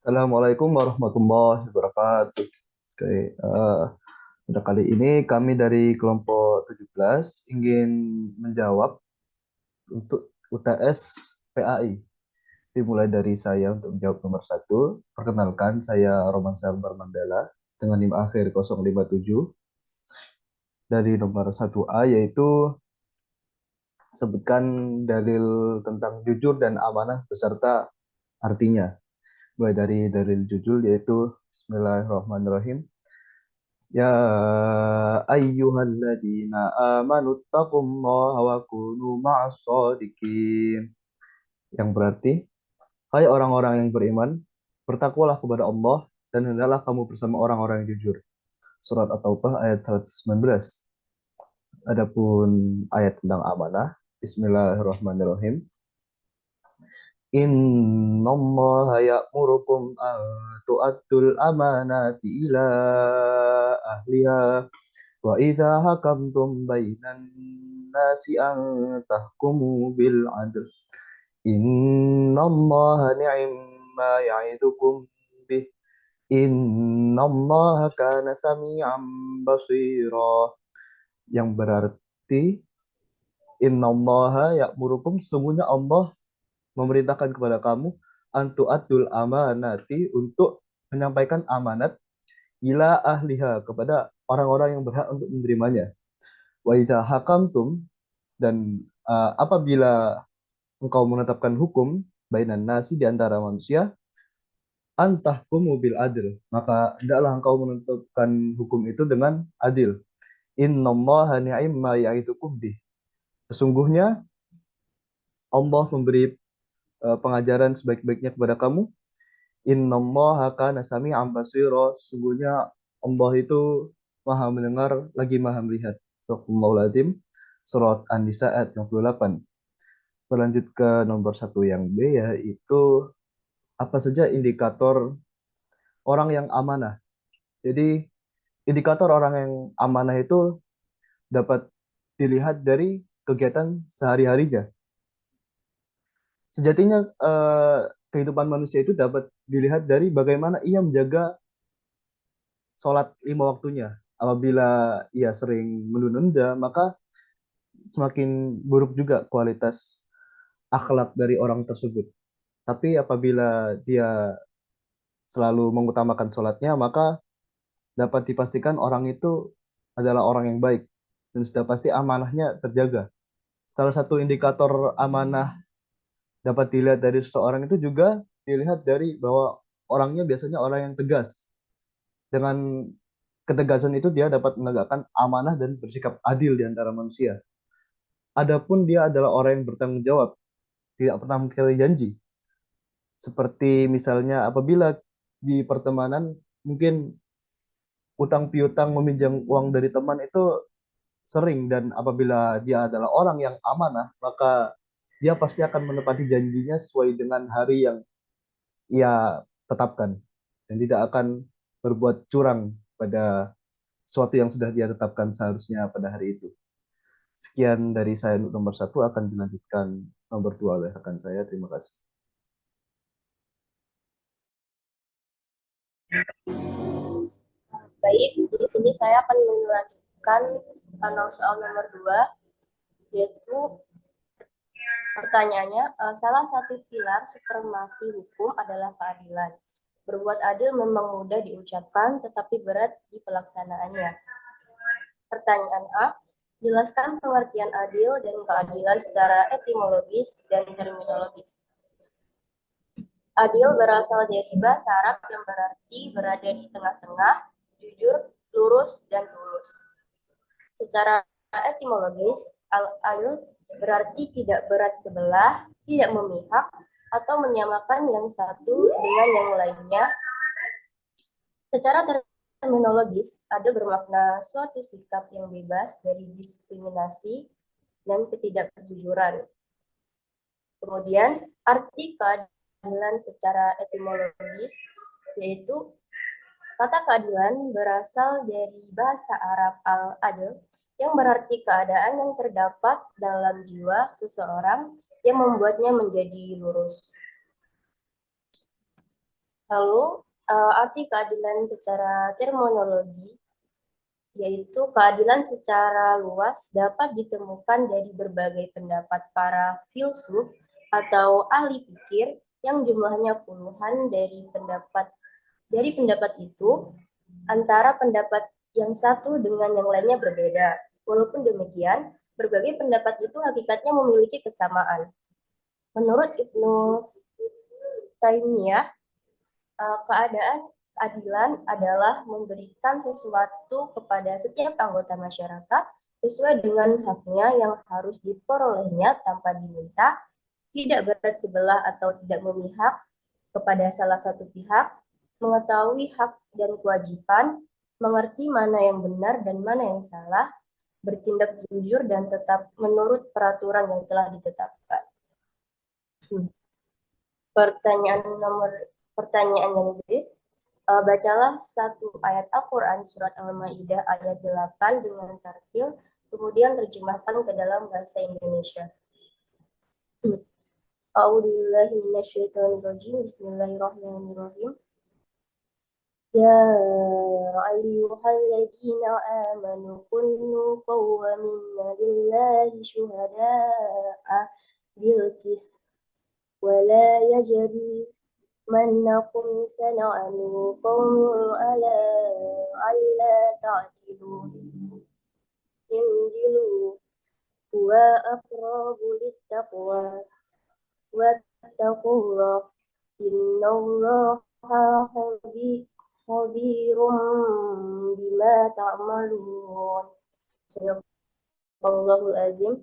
Assalamualaikum warahmatullahi wabarakatuh. Oke, pada kali ini kami dari kelompok 17 ingin menjawab untuk UTS PAI. Dimulai dari saya untuk menjawab nomor satu. Perkenalkan, saya Roman Selbar Mandala dengan NIM akhir 057. Dari nomor 1A yaitu sebutkan dalil tentang jujur dan amanah beserta artinya. Mulai dari dalil jujur yaitu Bismillahirrahmanirrahim. Ya ayyuhalladzina amanu taqullaha wa kunu ma'as shadiqin. Yang berarti, hai orang-orang yang beriman, bertakwalah kepada Allah dan hendaklah kamu bersama orang-orang yang jujur. Surat At-Taubah ayat 119. Adapun ayat tentang amanah, Bismillahirrahmanirrahim. Innallaha ya'murukum an tu'addul amanati ila ahliha wa idza hakamtum bainan nasi an tahkumu bil adl. Innallaha ni'ma ya'idukum bih. Innallaha kana sami'an basira. Yang berarti innallaha ya'murukum, sesungguhnya Allah memerintahkan kepada kamu antu adul amanati, untuk menyampaikan amanat ila ahliha, kepada orang-orang yang berhak untuk menerimanya. Wa idza hakamtum, dan apabila engkau menetapkan hukum bainan nasi, di antara manusia, antahkumu bil adil, maka hendaklah engkau menentukan hukum itu dengan adil. Innallaha ni'ma ya'idukum bih. Sesungguhnya Allah memberi pengajaran sebaik-baiknya kepada kamu. Innallaha kana sami'an basira. Sesungguhnya Allah itu maha mendengar lagi maha melihat. Astagfirullahaladzim. Surat An-Nisa ayat 68. Berlanjut ke nomor satu yang B, yaitu apa saja indikator orang yang amanah. Jadi indikator orang yang amanah itu dapat dilihat dari kegiatan sehari-harinya. Sejatinya kehidupan manusia itu dapat dilihat dari bagaimana ia menjaga sholat lima waktunya. Apabila ia sering menunda, maka semakin buruk juga kualitas akhlak dari orang tersebut. Tapi apabila dia selalu mengutamakan sholatnya, maka dapat dipastikan orang itu adalah orang yang baik dan sudah pasti amanahnya terjaga. Salah satu indikator amanah dapat dilihat dari seseorang itu juga dilihat dari bahwa orangnya biasanya orang yang tegas. Dengan ketegasan itu dia dapat menegakkan amanah dan bersikap adil di antara manusia. Adapun dia adalah orang yang bertanggung jawab, tidak pernah mengkhianati janji. Seperti misalnya apabila di pertemanan mungkin utang piutang meminjam uang dari teman itu sering, dan apabila dia adalah orang yang amanah, maka dia pasti akan menepati janjinya sesuai dengan hari yang ia tetapkan dan tidak akan berbuat curang pada sesuatu yang sudah dia tetapkan seharusnya pada hari itu. Sekian dari saya untuk nomor satu, akan dilanjutkan nomor dua oleh rekan saya. Terima kasih. Baik, di sini saya akan melanjutkan soal nomor 2, yaitu pertanyaannya, salah satu pilar supremasi hukum adalah keadilan. Berbuat adil memang mudah diucapkan, tetapi berat di pelaksanaannya. Pertanyaan A, jelaskan pengertian adil dan keadilan secara etimologis dan terminologis. Adil berasal dari bahasa Arab yang berarti berada di tengah-tengah, jujur, lurus, dan tulus. Secara etimologis, al-adl berarti tidak berat sebelah, tidak memihak, atau menyamakan yang satu dengan yang lainnya. Secara terminologis, adil bermakna suatu sikap yang bebas dari diskriminasi dan ketidakjujuran. Kemudian, arti keadilan secara etimologis yaitu kata keadilan berasal dari bahasa Arab al-adl yang berarti keadaan yang terdapat dalam jiwa seseorang yang membuatnya menjadi lurus. Lalu, arti keadilan secara terminologi, yaitu keadilan secara luas dapat ditemukan dari berbagai pendapat para filsuf atau ahli pikir yang jumlahnya puluhan. Dari pendapat itu, antara pendapat yang satu dengan yang lainnya berbeda. Walaupun demikian, berbagai pendapat itu hakikatnya memiliki kesamaan. Menurut Ibnu Taimiyah, keadilan adalah memberikan sesuatu kepada setiap anggota masyarakat sesuai dengan haknya yang harus diperolehnya tanpa diminta, tidak berat sebelah atau tidak memihak kepada salah satu pihak, mengetahui hak dan kewajiban, mengerti mana yang benar dan mana yang salah, bertindak jujur dan tetap menurut peraturan yang telah ditetapkan. Pertanyaan nomor pertanyaan yang B, bacalah satu ayat Al-Quran surat Al-Ma'idah ayat 8 dengan tartil, kemudian terjemahkan ke dalam bahasa Indonesia. A'udzubillahi minasyaitonirrajim. Bismillahirrahmanirrahim. Ya ayyuhalladzina amanu kunu qawwamina lillahi syuhada'a bil qist wa la yajri mannakum sana'anu qawmin ala alla ta'dilu injilu huwa aqrabu littaqwa wattaqullah innallaha khabirum bima ta'malun. Sadaqallahul azim,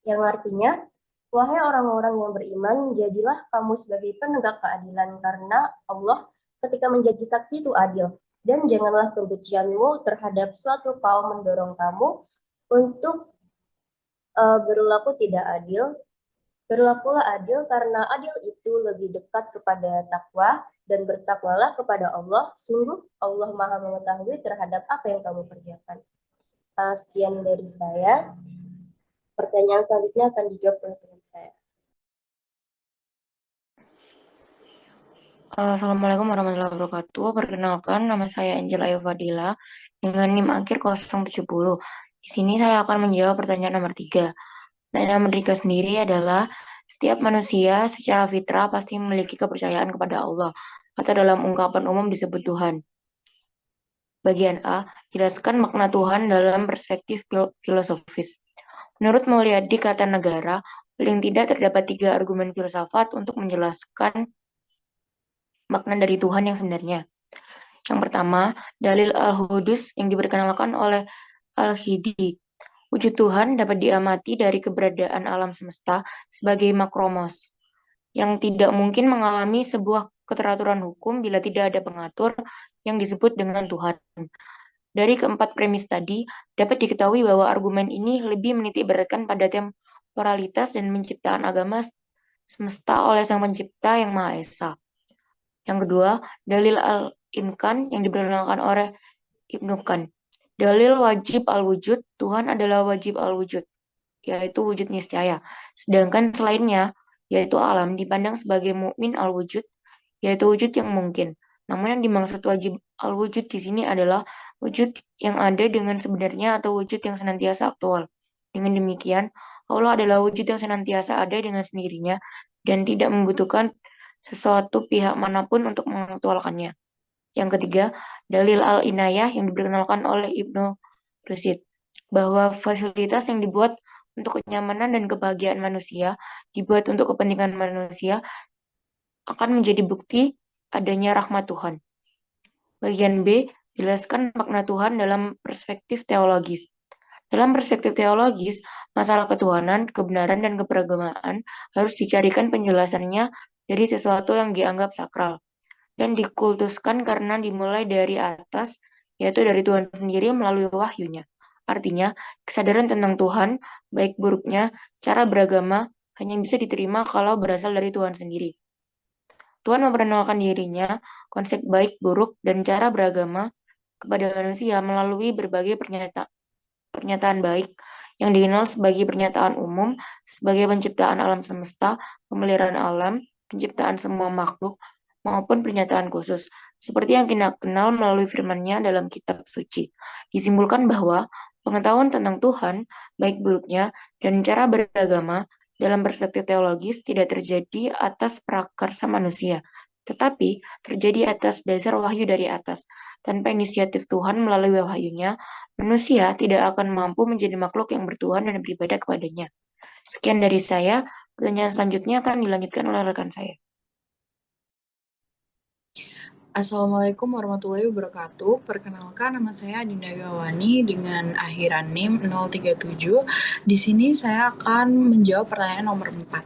yang artinya, wahai orang-orang yang beriman, jadilah kamu sebagai penegak keadilan karena Allah ketika menjadi saksi itu adil. Dan janganlah kebencianmu terhadap suatu kaum mendorong kamu untuk berlaku tidak adil. Berlakulah adil karena adil itu lebih dekat kepada takwa, dan bertakwalah kepada Allah. Sungguh Allah Maha mengetahui terhadap apa yang kamu kerjakan. Sekian dari saya. Pertanyaan selanjutnya akan dijawab oleh teman saya. Assalamualaikum warahmatullahi wabarakatuh. Perkenalkan, nama saya Angela Ayu Fadila dengan NIM akhir 070. Di sini saya akan menjawab pertanyaan nomor 3. Pertanyaan nomor 3 sendiri adalah, setiap manusia secara fitrah pasti memiliki kepercayaan kepada Allah, atau dalam ungkapan umum disebut Tuhan. Bagian A, jelaskan makna Tuhan dalam perspektif filosofis. Menurut Mulyadi Kartanegara, paling tidak terdapat 3 argumen filsafat untuk menjelaskan makna dari Tuhan yang sebenarnya. Yang pertama, dalil al-hudus yang diperkenalkan oleh Al-Hidi. Wujud Tuhan dapat diamati dari keberadaan alam semesta sebagai makromos, yang tidak mungkin mengalami sebuah keteraturan hukum bila tidak ada pengatur yang disebut dengan Tuhan. Dari keempat premis tadi, dapat diketahui bahwa argumen ini lebih menitikberatkan pada temporalitas dan penciptaan agama semesta oleh Sang Pencipta yang Maha Esa. Yang kedua, dalil al-imkan yang diperkenalkan oleh Ibnu Kan. Dalil wajib al-wujud, Tuhan adalah wajib al-wujud, yaitu wujud niscaya. Sedangkan selainnya, yaitu alam, dipandang sebagai mukmin al-wujud, yaitu wujud yang mungkin. Namun yang dimaksud wajib al-wujud di sini adalah wujud yang ada dengan sebenarnya atau wujud yang senantiasa aktual. Dengan demikian, Allah adalah wujud yang senantiasa ada dengan sendirinya dan tidak membutuhkan sesuatu pihak manapun untuk mengaktualkannya. Yang ketiga, dalil al-inayah yang diperkenalkan oleh Ibnu Rushd, bahwa fasilitas yang dibuat untuk kenyamanan dan kebahagiaan manusia, dibuat untuk kepentingan manusia, akan menjadi bukti adanya rahmat Tuhan. Bagian B, jelaskan makna Tuhan dalam perspektif teologis. Dalam perspektif teologis, masalah ketuhanan, kebenaran, dan keberagamaan harus dicarikan penjelasannya dari sesuatu yang dianggap sakral dan dikultuskan karena dimulai dari atas, yaitu dari Tuhan sendiri melalui wahyunya. Artinya, kesadaran tentang Tuhan, baik buruknya, cara beragama, hanya bisa diterima kalau berasal dari Tuhan sendiri. Tuhan memperkenalkan dirinya, konsep baik, buruk, dan cara beragama kepada manusia melalui berbagai pernyataan baik yang dikenal sebagai pernyataan umum, sebagai penciptaan alam semesta, pemeliharaan alam, penciptaan semua makhluk, maupun pernyataan khusus, seperti yang kita kenal melalui firman-Nya dalam kitab suci. Disimpulkan bahwa pengetahuan tentang Tuhan, baik buruknya, dan cara beragama dalam perspektif teologis tidak terjadi atas prakarsa manusia, tetapi terjadi atas dasar wahyu dari atas. Tanpa inisiatif Tuhan melalui wahyunya, manusia tidak akan mampu menjadi makhluk yang bertuhan dan beribadah kepadanya. Sekian dari saya. Pertanyaan selanjutnya akan dilanjutkan oleh rekan saya. Assalamualaikum warahmatullahi wabarakatuh. Perkenalkan, nama saya Adinda Wiwawani dengan akhiran NIM 037. Di sini saya akan menjawab pertanyaan nomor 4.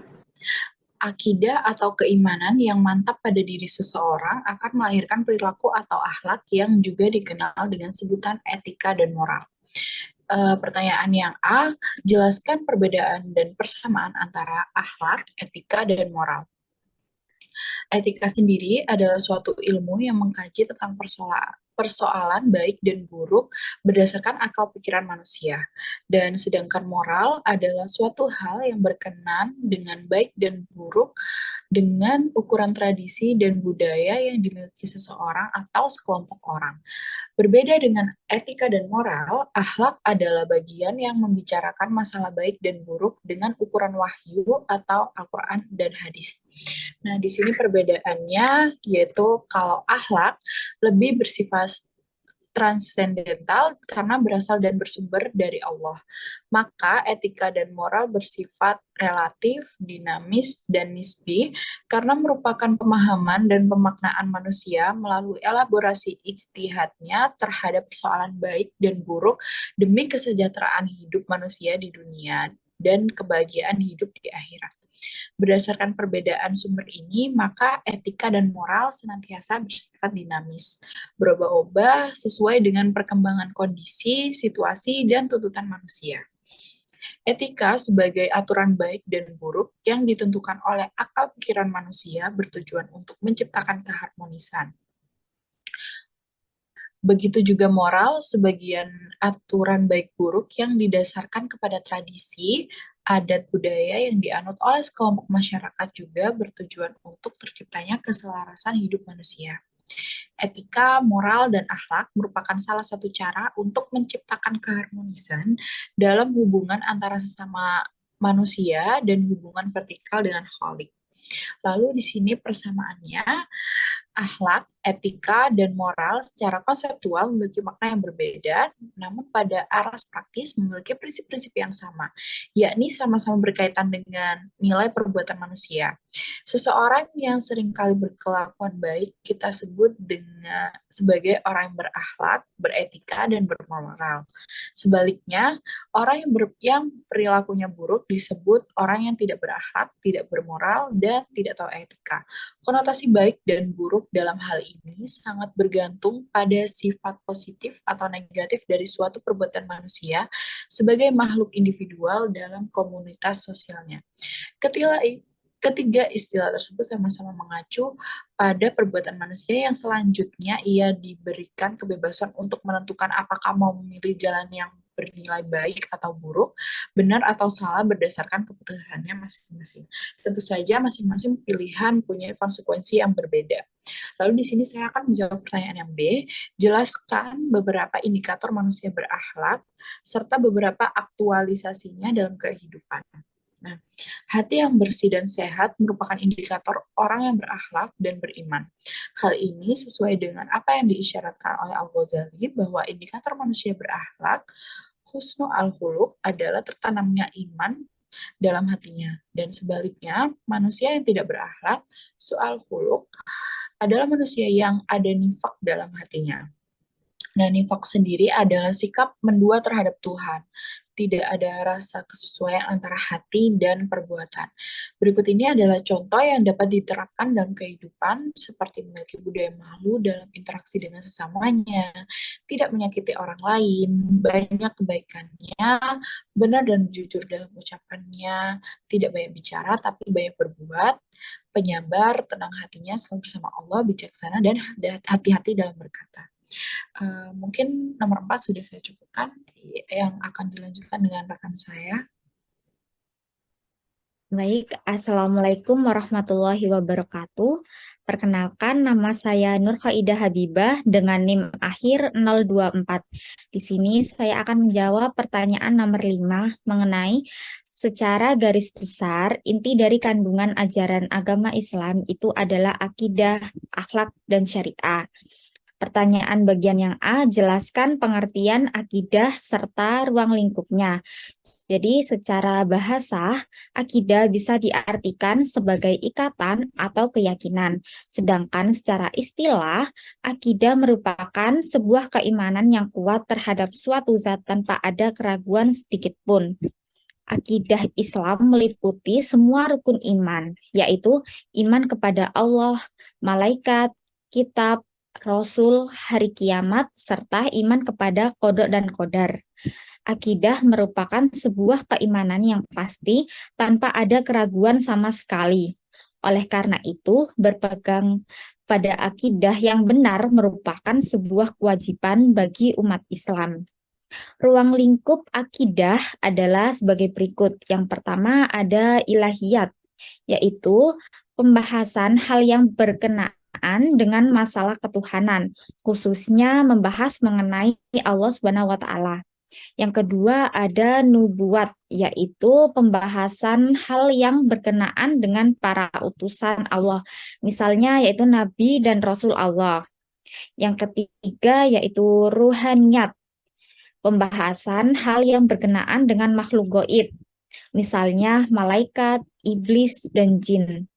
Akidah atau keimanan yang mantap pada diri seseorang akan melahirkan perilaku atau akhlak yang juga dikenal dengan sebutan etika dan moral. Pertanyaan yang A, jelaskan perbedaan dan persamaan antara akhlak, etika, dan moral. Etika sendiri adalah suatu ilmu yang mengkaji tentang persoalan baik dan buruk berdasarkan akal pikiran manusia. Dan sedangkan moral adalah suatu hal yang berkenan dengan baik dan buruk dengan ukuran tradisi dan budaya yang dimiliki seseorang atau sekelompok orang. Berbeda dengan etika dan moral, akhlak adalah bagian yang membicarakan masalah baik dan buruk dengan ukuran wahyu atau Al-Quran dan hadis. Nah, di sini perbedaannya yaitu kalau akhlak lebih bersifat transendental karena berasal dan bersumber dari Allah. Maka etika dan moral bersifat relatif, dinamis, dan nisbi karena merupakan pemahaman dan pemaknaan manusia melalui elaborasi ijtihadnya terhadap persoalan baik dan buruk demi kesejahteraan hidup manusia di dunia dan kebahagiaan hidup di akhirat. Berdasarkan perbedaan sumber ini, maka etika dan moral senantiasa bersifat dinamis, berubah-ubah sesuai dengan perkembangan kondisi, situasi, dan tuntutan manusia. Etika sebagai aturan baik dan buruk yang ditentukan oleh akal pikiran manusia bertujuan untuk menciptakan keharmonisan. Begitu juga moral, sebagian aturan baik buruk yang didasarkan kepada tradisi, adat budaya yang dianut oleh sekelompok masyarakat juga bertujuan untuk terciptanya keselarasan hidup manusia. Etika, moral, dan akhlak merupakan salah satu cara untuk menciptakan keharmonisan dalam hubungan antara sesama manusia dan hubungan vertikal dengan Khalik. Lalu di sini persamaannya, akhlak, etika, dan moral secara konseptual memiliki makna yang berbeda, namun pada aras praktis memiliki prinsip-prinsip yang sama, yakni sama-sama berkaitan dengan nilai perbuatan manusia. Seseorang yang seringkali berkelakuan baik kita sebut sebagai orang yang berakhlak, beretika, dan bermoral. Sebaliknya, orang yang perilakunya buruk disebut orang yang tidak berakhlak, tidak bermoral, dan tidak tahu etika. Konotasi baik dan buruk dalam hal ini sangat bergantung pada sifat positif atau negatif dari suatu perbuatan manusia sebagai makhluk individual dalam komunitas sosialnya. Ketiga istilah tersebut sama-sama mengacu pada perbuatan manusia yang selanjutnya ia diberikan kebebasan untuk menentukan apakah mau memilih jalan yang bernilai baik atau buruk, benar atau salah berdasarkan keputusannya masing-masing. Tentu saja masing-masing pilihan punya konsekuensi yang berbeda. Lalu di sini saya akan menjawab pertanyaan yang B. Jelaskan beberapa indikator manusia berakhlak serta beberapa aktualisasinya dalam kehidupan. Nah, hati yang bersih dan sehat merupakan indikator orang yang berakhlak dan beriman. Hal ini sesuai dengan apa yang diisyaratkan oleh Al-Ghazali bahwa indikator manusia berakhlak, husnu al-khuluq, adalah tertanamnya iman dalam hatinya. Dan sebaliknya, manusia yang tidak berakhlak, su'al khuluq, adalah manusia yang ada nifak dalam hatinya. Nah, nifak sendiri adalah sikap mendua terhadap Tuhan. Tidak ada rasa kesesuaian antara hati dan perbuatan. Berikut ini adalah contoh yang dapat diterapkan dalam kehidupan, seperti memiliki budaya malu dalam interaksi dengan sesamanya, tidak menyakiti orang lain, banyak kebaikannya, benar dan jujur dalam ucapannya, tidak banyak bicara tapi banyak berbuat, penyabar, tenang hatinya, selalu bersama Allah, bijaksana, dan hati-hati dalam berkata. Mungkin nomor 4 sudah saya cukupkan, yang akan dilanjutkan dengan rekan saya. Baik, Assalamualaikum warahmatullahi wabarakatuh. Perkenalkan, nama saya Nur Khaidah Habibah dengan NIM akhir 024. Di sini saya akan menjawab pertanyaan nomor 5 mengenai secara garis besar inti dari kandungan ajaran agama Islam itu adalah akidah, akhlak, dan syariah. Pertanyaan bagian yang A, jelaskan pengertian akidah serta ruang lingkupnya. Jadi secara bahasa, akidah bisa diartikan sebagai ikatan atau keyakinan. Sedangkan secara istilah, akidah merupakan sebuah keimanan yang kuat terhadap suatu zat tanpa ada keraguan sedikit pun. Akidah Islam meliputi semua rukun iman, yaitu iman kepada Allah, malaikat, kitab, Rasul, hari kiamat, serta iman kepada kodok dan kodar. Akidah merupakan sebuah keimanan yang pasti tanpa ada keraguan sama sekali. Oleh karena itu, berpegang pada akidah yang benar merupakan sebuah kewajiban bagi umat Islam. Ruang lingkup akidah adalah sebagai berikut. Yang pertama ada ilahiyat, yaitu pembahasan hal yang berkenaan dengan masalah ketuhanan, khususnya membahas mengenai Allah Subhanahu wa taala. Yang kedua ada nubuat, yaitu pembahasan hal yang berkenaan dengan para utusan Allah, misalnya yaitu nabi dan rasul Allah. Yang ketiga yaitu ruhaniyat, pembahasan hal yang berkenaan dengan makhluk goib, misalnya malaikat, iblis, dan jin.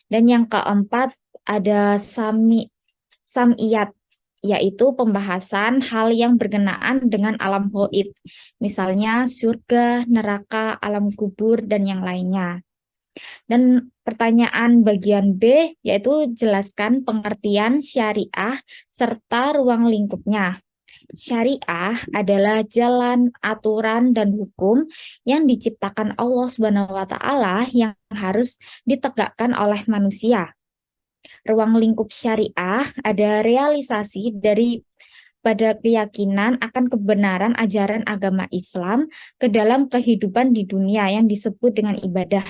Dan yang keempat ada samiyat, yaitu pembahasan hal yang berkenaan dengan alam goib, misalnya surga, neraka, alam kubur, dan yang lainnya. Dan pertanyaan bagian B, yaitu jelaskan pengertian syariah serta ruang lingkupnya. Syariah adalah jalan, aturan, dan hukum yang diciptakan Allah Subhanahu wa taala yang harus ditegakkan oleh manusia. Ruang lingkup syariah ada realisasi dari pada keyakinan akan kebenaran ajaran agama Islam ke dalam kehidupan di dunia yang disebut dengan ibadah.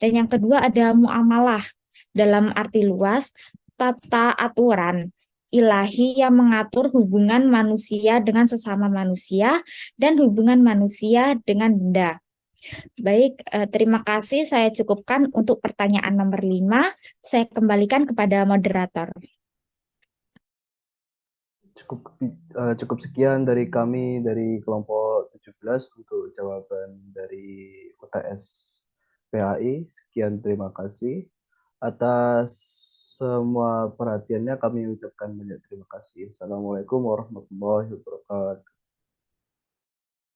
Dan yang kedua ada muamalah, dalam arti luas tata aturan ilahi yang mengatur hubungan manusia dengan sesama manusia dan hubungan manusia dengan benda. Baik, terima kasih. Saya cukupkan untuk pertanyaan nomor 5. Saya kembalikan kepada moderator. Cukup sekian dari kami dari kelompok 17 untuk jawaban dari UTS PHI. Sekian, terima kasih. Atas semua perhatiannya kami ucapkan banyak terima kasih. Assalamualaikum warahmatullahi wabarakatuh.